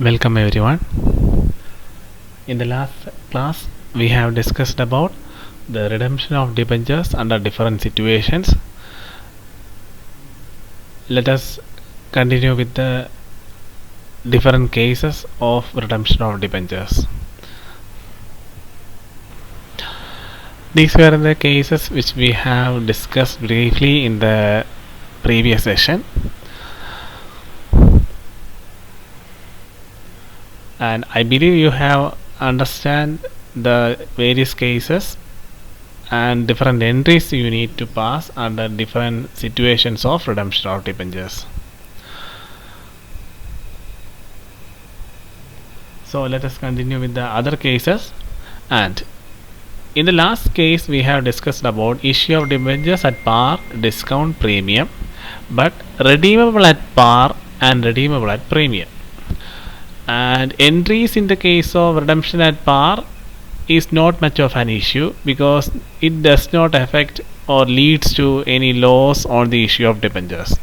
Welcome everyone. In the last class, we have discussed about the redemption of debentures under different situations. Let us continue with the different cases of redemption of debentures. These were the cases which we have discussed briefly in the previous session. And I believe you have understand the various cases and different entries you need to pass under different situations of redemption of debentures. So let us continue with the other cases. And in the last case we have discussed about issue of debentures at par, discount, premium, but redeemable at par and redeemable at premium. And entries in the case of redemption at par is not much of an issue because it does not affect or leads to any loss on the issue of debentures.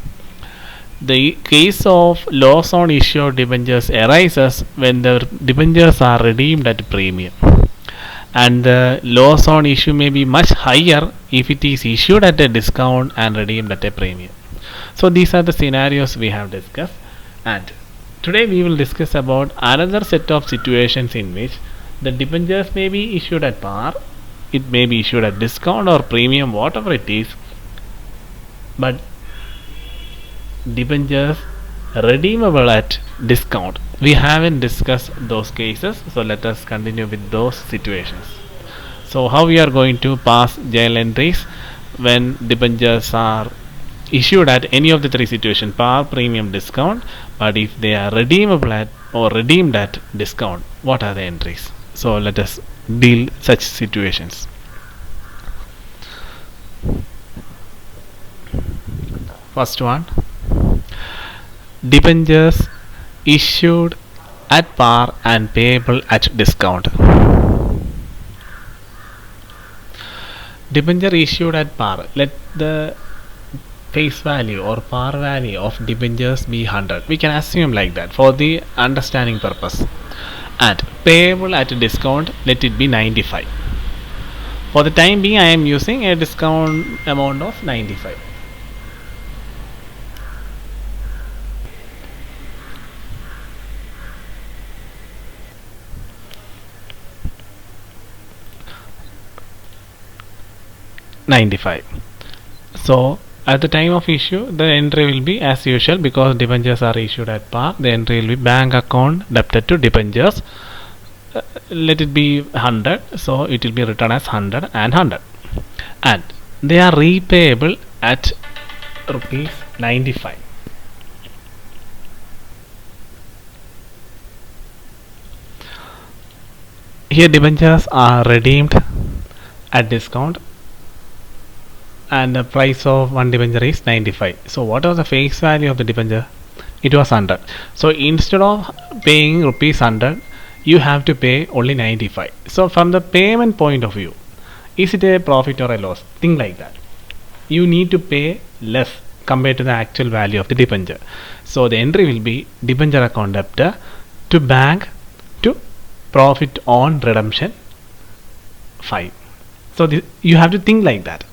The case of loss on issue of debentures arises when the debentures are redeemed at premium, and the loss on issue may be much higher if it is issued at a discount and redeemed at a premium. So these are the scenarios we have discussed, and today we will discuss about another set of situations in which the debentures may be issued at par, it may be issued at discount or premium, whatever it is, but debentures redeemable at discount. We haven't discussed those cases, so let us continue with those situations. So how we are going to pass journal entries when debentures are issued at any of the three situations, par, premium, discount, but if they are redeemable at or redeemed at discount, what are the entries? So let us deal such situations. First one, debentures issued at par and payable at discount. Debenture issued at par, let the face value or par value of debentures be 100. We can assume like that for the understanding purpose. And payable at a discount, let it be 95. For the time being I am using a discount amount of 95. So at the time of issue the entry will be as usual, because debentures are issued at par. The entry will be bank account debited to debentures, let it be 100, so it will be written as 100 and 100, and they are repayable at rupees 95. Here debentures are redeemed at discount and the price of one debenture is 95. So what was the face value of the debenture? It was 100. So instead of paying rupees 100, you have to pay only 95. So from the payment point of view, is it a profit or a loss? Think like that. You need to pay less compared to the actual value of the debenture. So the entry will be debenture account debtor to bank to profit on redemption 5. So you have to think like that.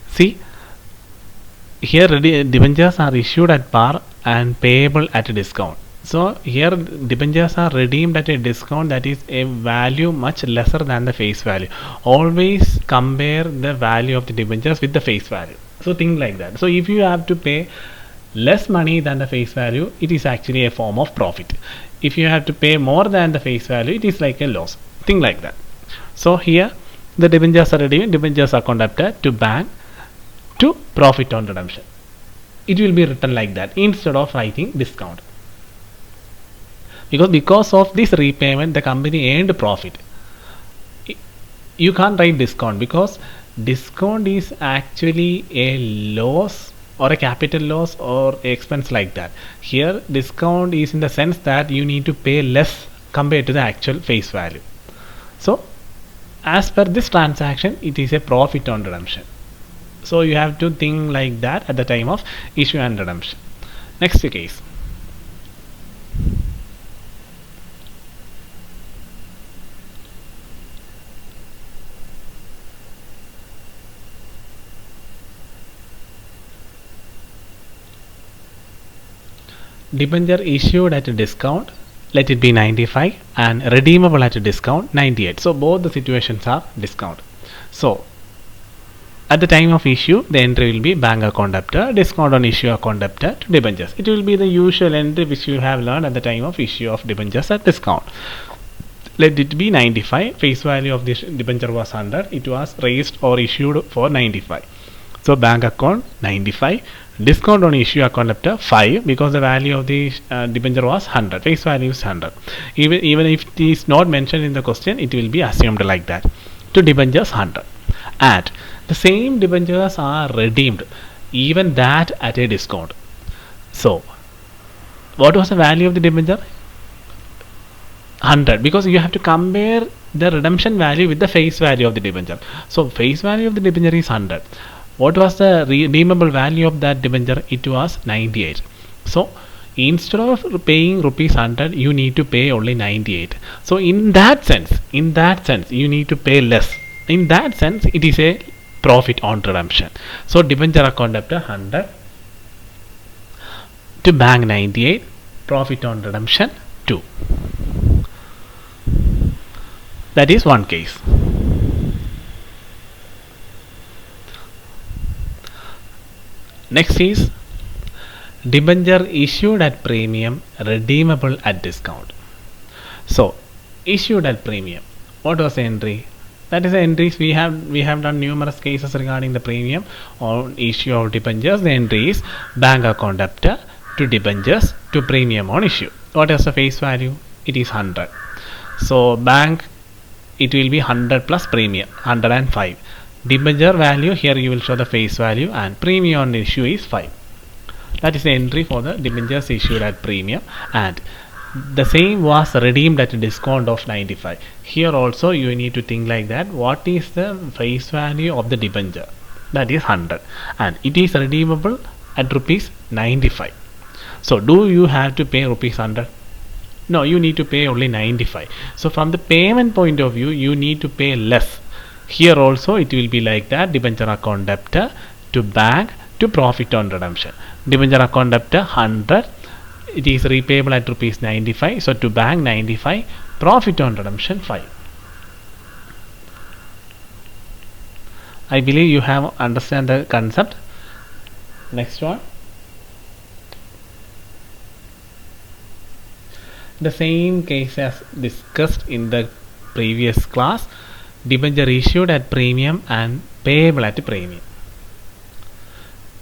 See, here debentures are issued at par and payable at a discount. So here debentures are redeemed at a discount, that is a value much lesser than the face value. Always compare the value of the debentures with the face value. So think like that. So if you have to pay less money than the face value, it is actually a form of profit. If you have to pay more than the face value, it is like a loss. Think like that. So here the debentures are redeemed, debentures are conducted to bank to profit on redemption. It will be written like that instead of writing discount, because of this repayment the company earned profit. You can't write discount because discount is actually a loss or a capital loss or expense like that. Here discount is in the sense that you need to pay less compared to the actual face value. So as per this transaction, it is a profit on redemption. So you have to think like that at the time of issue and redemption. Next case, debenture issued at a discount, let it be 95, and redeemable at a discount 98. So both the situations are discount. So at the time of issue, the entry will be bank account debtor, discount on issue account debtor to debentures. It will be the usual entry which you have learned at the time of issue of debentures at discount. Let it be 95. Face value of this debenture was 100. It was raised or issued for 95. So bank account 95. Discount on issue account debtor 5, because the value of the debenture was 100. Face value is 100. Even if it is not mentioned in the question, it will be assumed like that. To debentures 100. And the same debentures are redeemed, even that at a discount. So what was the value of the debenture? 100, because you have to compare the redemption value with the face value of the debenture. So face value of the debenture is 100. What was the redeemable value of that debenture? It was 98. So instead of paying rupees 100, you need to pay only 98. So in that sense, you need to pay less. In that sense, it is a profit on redemption. So debenture account debtor 100 to bank 98, profit on redemption 2. That is one case. Next is debenture issued at premium, redeemable at discount. So issued at premium, what was the entry? That is the entries we have done numerous cases regarding the premium or issue of debentures. The entry is bank account debtor to debentures to premium on issue. What is the face value? It is 100. So bank, it will be 100 plus premium 105. Debenture value, here you will show the face value, and premium on issue is 5. That is the entry for the debentures issued at premium, and the same was redeemed at a discount of 95. Here also you need to think like that. What is the face value of the debenture? That is 100, and it is redeemable at rupees 95. So do you have to pay rupees 100? No, you need to pay only 95. So from the payment point of view, you need to pay less. Here also it will be like that. Debenture account debtor to bank to profit on redemption. Debenture account debtor 100, it is repayable at rupees 95. So to bank 95, profit on redemption 5. I believe you have understand the concept. Next one. The same case as discussed in the previous class. Debenture issued at premium and payable at premium.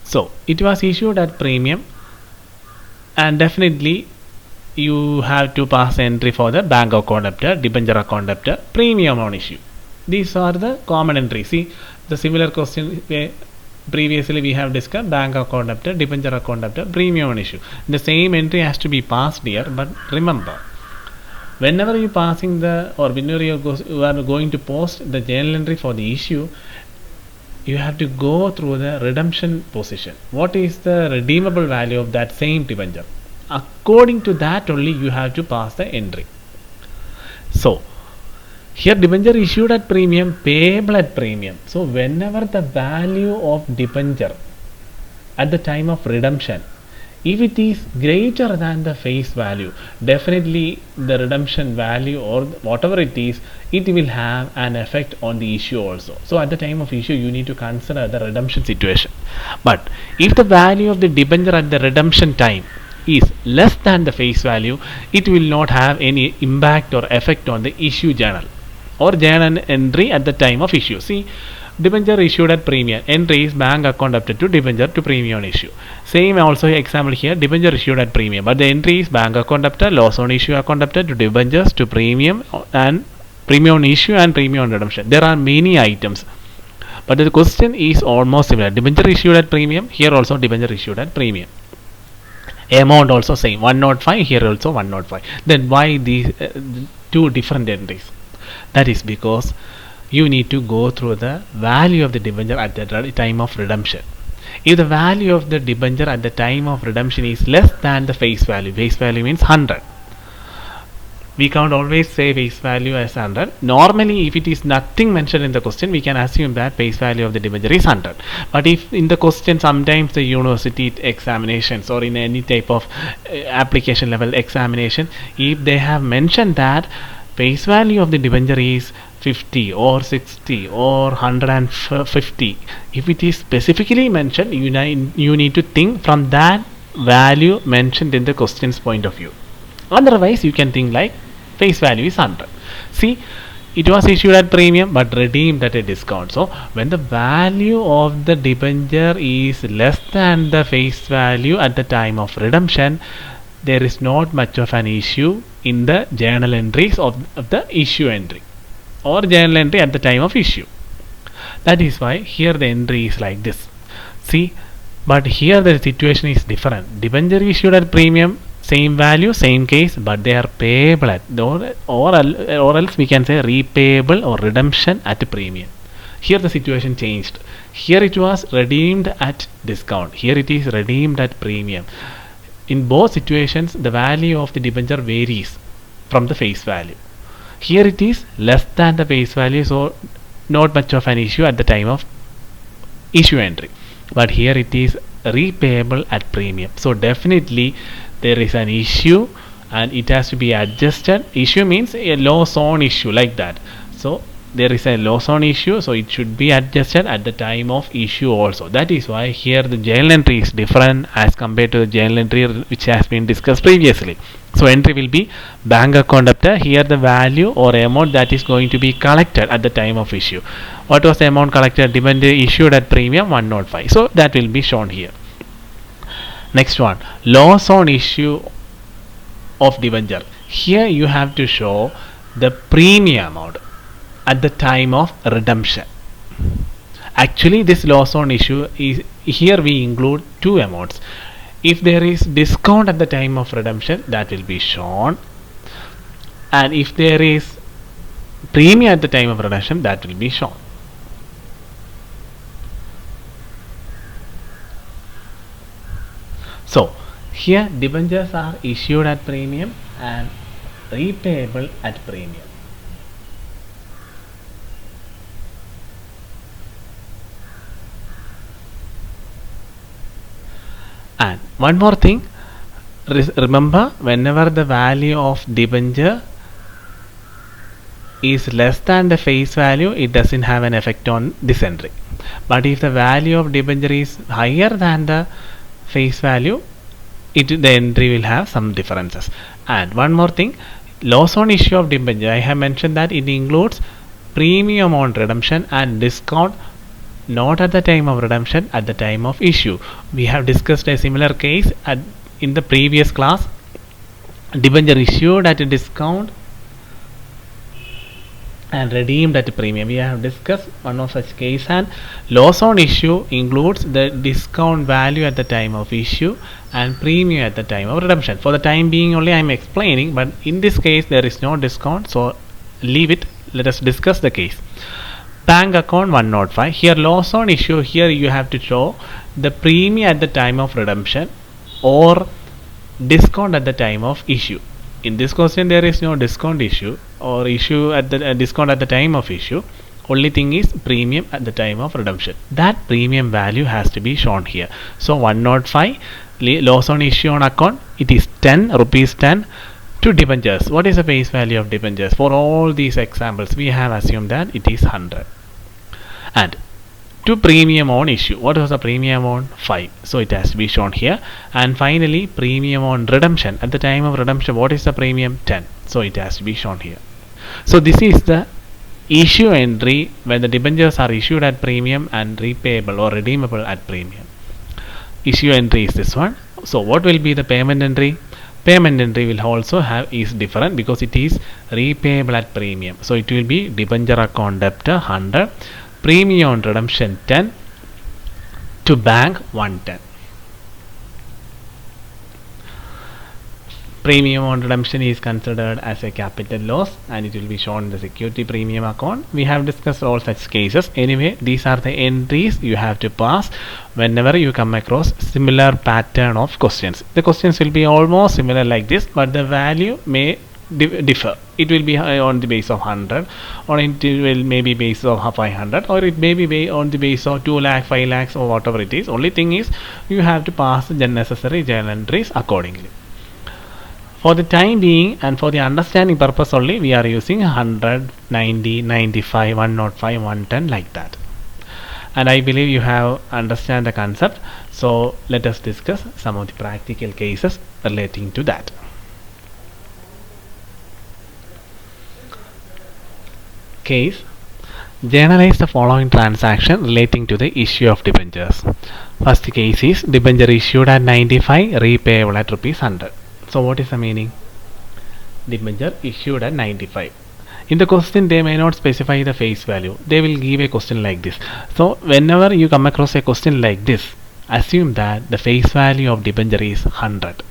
So it was issued at premium, and definitely you have to pass entry for the bank account debtor, debenture account debtor, premium on issue. These are the common entries. See the similar question previously we have discussed: bank account debtor, debenture account debtor, premium on issue. The same entry has to be passed here, but remember, whenever you passing whenever you are going to post the journal entry for the issue, you have to go through the redemption position. What is the redeemable value of that same debenture? According to that only you have to pass the entry. So here debenture issued at premium, payable at premium. So whenever the value of debenture at the time of redemption, if it is greater than the face value, definitely the redemption value or whatever it is, it will have an effect on the issue also. So at the time of issue, you need to consider the redemption situation. But if the value of the debenture at the redemption time is less than the face value, it will not have any impact or effect on the issue journal or journal entry at the time of issue. See, debenture issued at premium, entry is bank account debtor to debenture to premium on issue. Same also example here, debenture issued at premium, but the entry is bank account debtor, loss on issue account debtor to debentures to premium and premium on issue and premium on redemption. There are many items, but the question is almost similar. Debenture issued at premium, here also debenture issued at premium. Amount also same, 105, here also 105. Then why these two different entries? That is because you need to go through the value of the debenture at the time of redemption. If the value of the debenture at the time of redemption is less than the face value means 100, We can't always say face value as 100. Normally, if it is nothing mentioned in the question, we can assume that face value of the debenture is 100. But if in the question sometimes the university examinations or in any type of application level examination, if they have mentioned that face value of the debenture is 50 or 60 or 150, if it is specifically mentioned, you need to think from that value mentioned in the question's point of view. Otherwise, you can think like face value is 100. See, it was issued at premium but redeemed at a discount. So, when the value of the debenture is less than the face value at the time of redemption, there is not much of an issue in the journal entries of the issue entry or journal entry at the time of issue. That is why here the entry is like this. See, but here the situation is different. Debenture issued at premium, same value, same case, but they are payable at or else we can say repayable or redemption at premium. Here the situation changed. Here it was redeemed at discount. Here it is redeemed at premium. In both situations, the value of the debenture varies from the face value. Here it is less than the face value, so not much of an issue at the time of issue entry. But here it is repayable at premium. So definitely there is an issue and it has to be adjusted. Issue means a loss on issue, like that. So there is a loss on issue, so it should be adjusted at the time of issue also. That is why here the journal entry is different as compared to the journal entry which has been discussed previously. So entry will be bank account debtor. Here the value or amount that is going to be collected at the time of issue. What was the amount collected? Debenture issued at premium 105. So that will be shown here. Next one, loss on issue of debenture. Here you have to show the premium amount at the time of redemption. Actually, this loss on issue is here we include two amounts. If there is discount at the time of redemption, that will be shown, and if there is premium at the time of redemption, that will be shown. So here debentures are issued at premium and repayable at premium. And one more thing, remember, whenever the value of debenture is less than the face value, it doesn't have an effect on this entry. But if the value of debenture is higher than the face value, the entry will have some differences. And one more thing, loss on issue of debenture, I have mentioned that it includes premium on redemption and discount not at the time of redemption, at the time of issue. We have discussed a similar case in the previous class. Debenture issued at a discount and redeemed at a premium. We have discussed one of such case, and loss on issue includes the discount value at the time of issue and premium at the time of redemption. For the time being only I am explaining, but in this case there is no discount, so leave it. Let us discuss the case. Bank account 105. Here loss on issue, here you have to show the premium at the time of redemption or discount at the time of issue. In this question there is no discount issue or issue at the discount at the time of issue. Only thing is premium at the time of redemption. That premium value has to be shown here. So 105 loss on issue on account, it is 10 rupees 10 to debentures. What is the face value of debentures? For all these examples we have assumed that it is 100. And to premium on issue, what was the premium on? 5, so it has to be shown here. And finally premium on redemption, at the time of redemption what is the premium? 10, so it has to be shown here. So this is the issue entry when the debentures are issued at premium and repayable or redeemable at premium. Issue entry is this one. So what will be the payment entry? Payment entry will also have is different because it is repayable at premium. So it will be debenture account debtor 100, premium on redemption 10, to bank 110. Premium on redemption is considered as a capital loss and it will be shown in the security premium account. We have discussed all such cases. Anyway, these are the entries you have to pass whenever you come across similar pattern of questions. The questions will be almost similar like this, but the value may differ. It will be on the base of 100, or it will maybe base of 500, or it may be on the base of 2 lakh, 5 lakhs, or whatever it is. Only thing is you have to pass the necessary journal entries accordingly. For the time being and for the understanding purpose only, we are using 100, 90, 95, 105, 110 like that. And I believe you have understand the concept. So let us discuss some of the practical cases relating to that. Case: journalize the following transaction relating to the issue of debentures. First case is debenture issued at 95, repayable at rupees 100. So what is the meaning? Debenture issued at 95. In the question they may not specify the face value. They will give a question like this. So whenever you come across a question like this, assume that the face value of debenture is 100.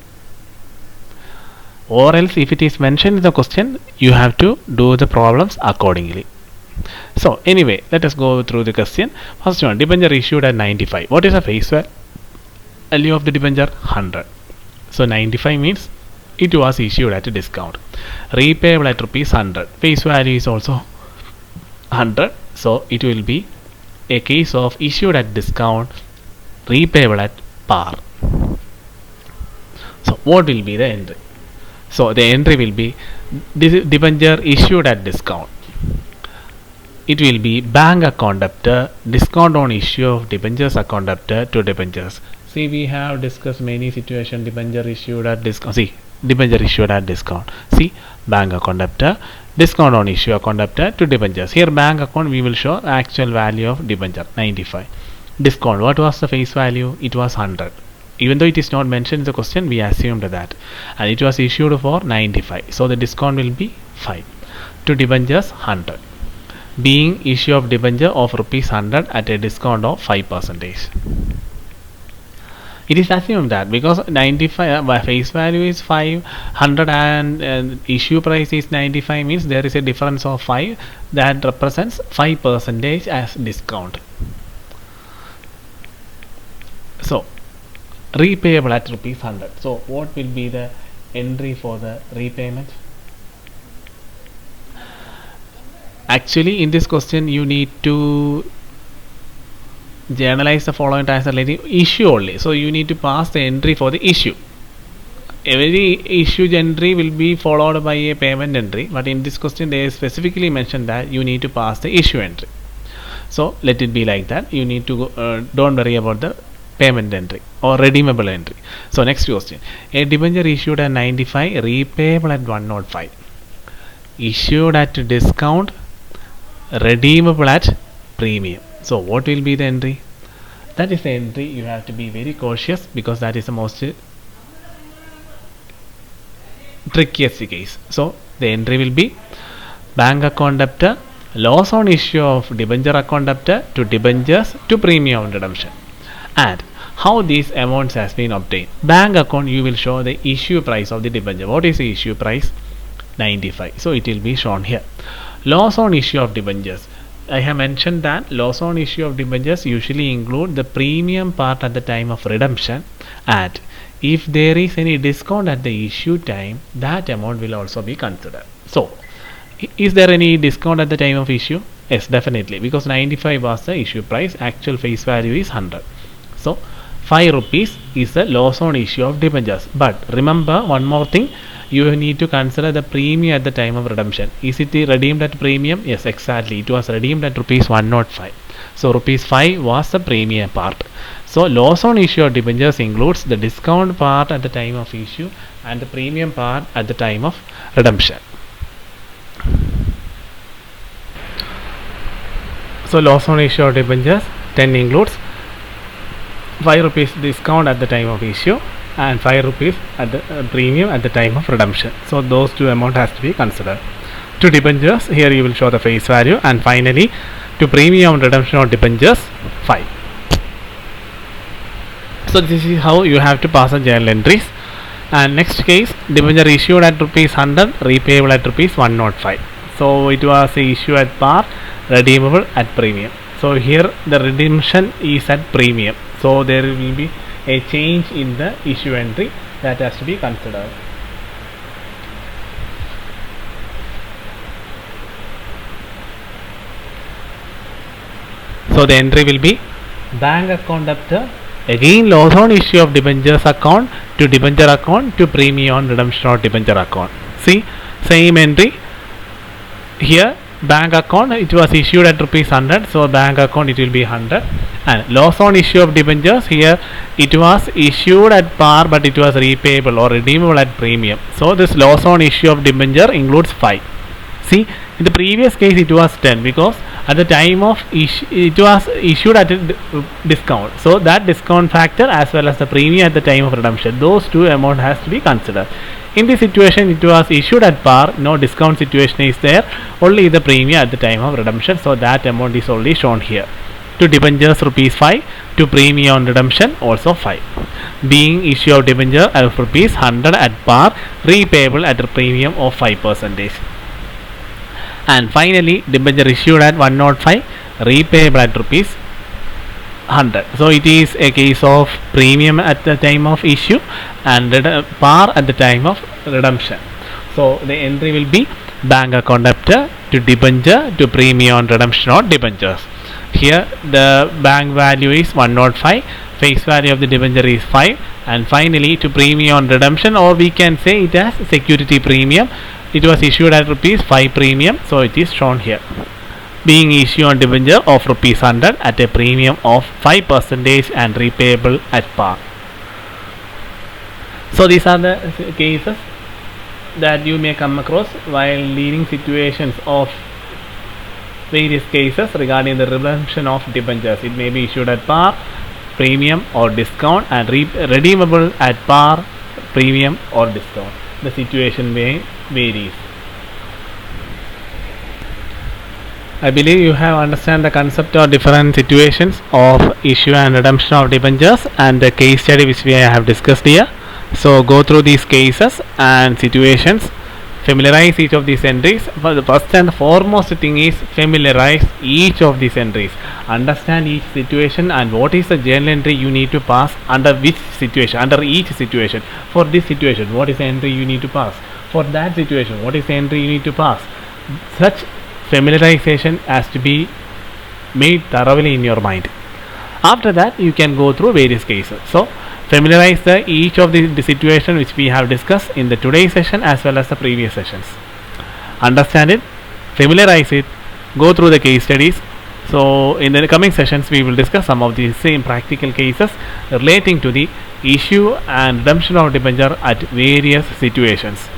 Or else if it is mentioned in the question, you have to do the problems accordingly. So anyway, let us go through the question. First one, debenture issued at 95. What is the face value of the debenture? 100. So 95 means it was issued at a discount. Repayable at rupees 100. Face value is also 100. So it will be a case of issued at discount, repayable at par. So what will be the entry? So the entry will be debenture issued at discount. It will be bank account debtor, discount on issue of debentures account debtor to debentures. See, we have discussed many situations. Debenture issued at discount. See, debenture issued at discount. See, bank account debtor, discount on issue account debtor to debentures. Here bank account we will show actual value of debenture 95. Discount, what was the face value? It was 100. Even though it is not mentioned in the question, we assumed that, and it was issued for 95. So the discount will be 5. To debentures 100. Being issue of debenture of rupees 100 at a discount of 5%. It is assumed that because 95 face value is 500 and issue price is 95 means there is a difference of 5 that represents 5% as discount. So repayable at rupees 100. So what will be the entry for the repayment? Actually in this question you need to journalize the following transaction issue only. So you need to pass the entry for the issue. Every issue entry will be followed by a payment entry, but in this question they specifically mentioned that you need to pass the issue entry. So let it be like that. You need to go, don't worry about the payment entry or redeemable entry. So next question, a debenture issued at 95, repayable at 105, issued at discount, redeemable at premium. So what will be the entry? That is the entry. You have to be very cautious because that is the most trickiest case. So the entry will be bank account debtor, loss on issue of debenture account debtor to debentures to premium redemption. And how these amounts has been obtained. Bank account you will show the issue price of the debenture. What is the issue price? 95. So it will be shown here. Loss on issue of debentures. I have mentioned that loss on issue of debentures usually include the premium part at the time of redemption, and if there is any discount at the issue time, that amount will also be considered. So is there any discount at the time of issue? Yes, definitely, because 95 was the issue price, actual face value is 100. So 5 rupees is the loss on issue of debentures. But remember one more thing, you need to consider the premium at the time of redemption. Is it redeemed at premium? Yes, exactly. It was redeemed at rupees 105. So rupees 5 was the premium part. So loss on issue of debentures includes the discount part at the time of issue and the premium part at the time of redemption. So loss on issue of debentures 10 includes 5 rupees discount at the time of issue and 5 rupees at the premium at the time of redemption. So those two amount has to be considered. To debentures, here you will show the face value, and finally to premium redemption of debentures 5. So this is how you have to pass the journal entries. And next case, debenture issued at rupees 100, repayable at rupees 105. So it was issue at par, redeemable at premium. So here the redemption is at premium. So there will be a change in the issue entry that has to be considered. So the entry will be bank account debtor, again loss on issue of debentures account to debenture account to premium on redemption of debenture account. See, same entry here. Bank account, it was issued at rupees 100, so bank account it will be 100. And loss on issue of debentures, here it was issued at par but it was repayable or redeemable at premium, so this loss on issue of debenture includes 5. See, in the previous case it was 10 because at the time of issue it was issued at a discount, so that discount factor as well as the premium at the time of redemption, those two amount has to be considered. In this situation it was issued at par, no discount situation is there, only the premium at the time of redemption, so that amount is only shown here. To debentures rupees 5, to premium on redemption also 5. Being issue of debenture of rupees 100 at par, repayable at a premium of 5%. And finally debenture issued at 105, repayable at rupees 100. So it is a case of premium at the time of issue and par at the time of redemption. So the entry will be bank account debtor to debenture to premium on redemption of debentures. Here the bank value is 105, face value of the debenture is 5, and finally to premium on redemption, or we can say it as security premium, it was issued at rupees 5 premium, so it is shown here. Being issued on debenture of rupees 100 at a premium of 5% and repayable at par. So these are the cases that you may come across while dealing situations of various cases regarding the redemption of debentures. It may be issued at par, premium or discount, and redeemable at par, premium or discount. The situation may varies. I believe you have understand the concept of different situations of issue and redemption of debentures and the case study which we have discussed here. So go through these cases and situations, familiarize each of these entries. But the first and foremost thing is familiarize each of these entries, understand each situation and what is the journal entry you need to pass under which situation, under each situation. For this situation, what is the entry you need to pass? For that situation, what is the entry you need to pass? Such familiarization has to be made thoroughly in your mind. After that you can go through various cases. So familiarize each of the situation which we have discussed in the today's session as well as the previous sessions. Understand it, familiarize it, go through the case studies. So in the coming sessions we will discuss some of the same practical cases relating to the issue and redemption of debenture at various situations.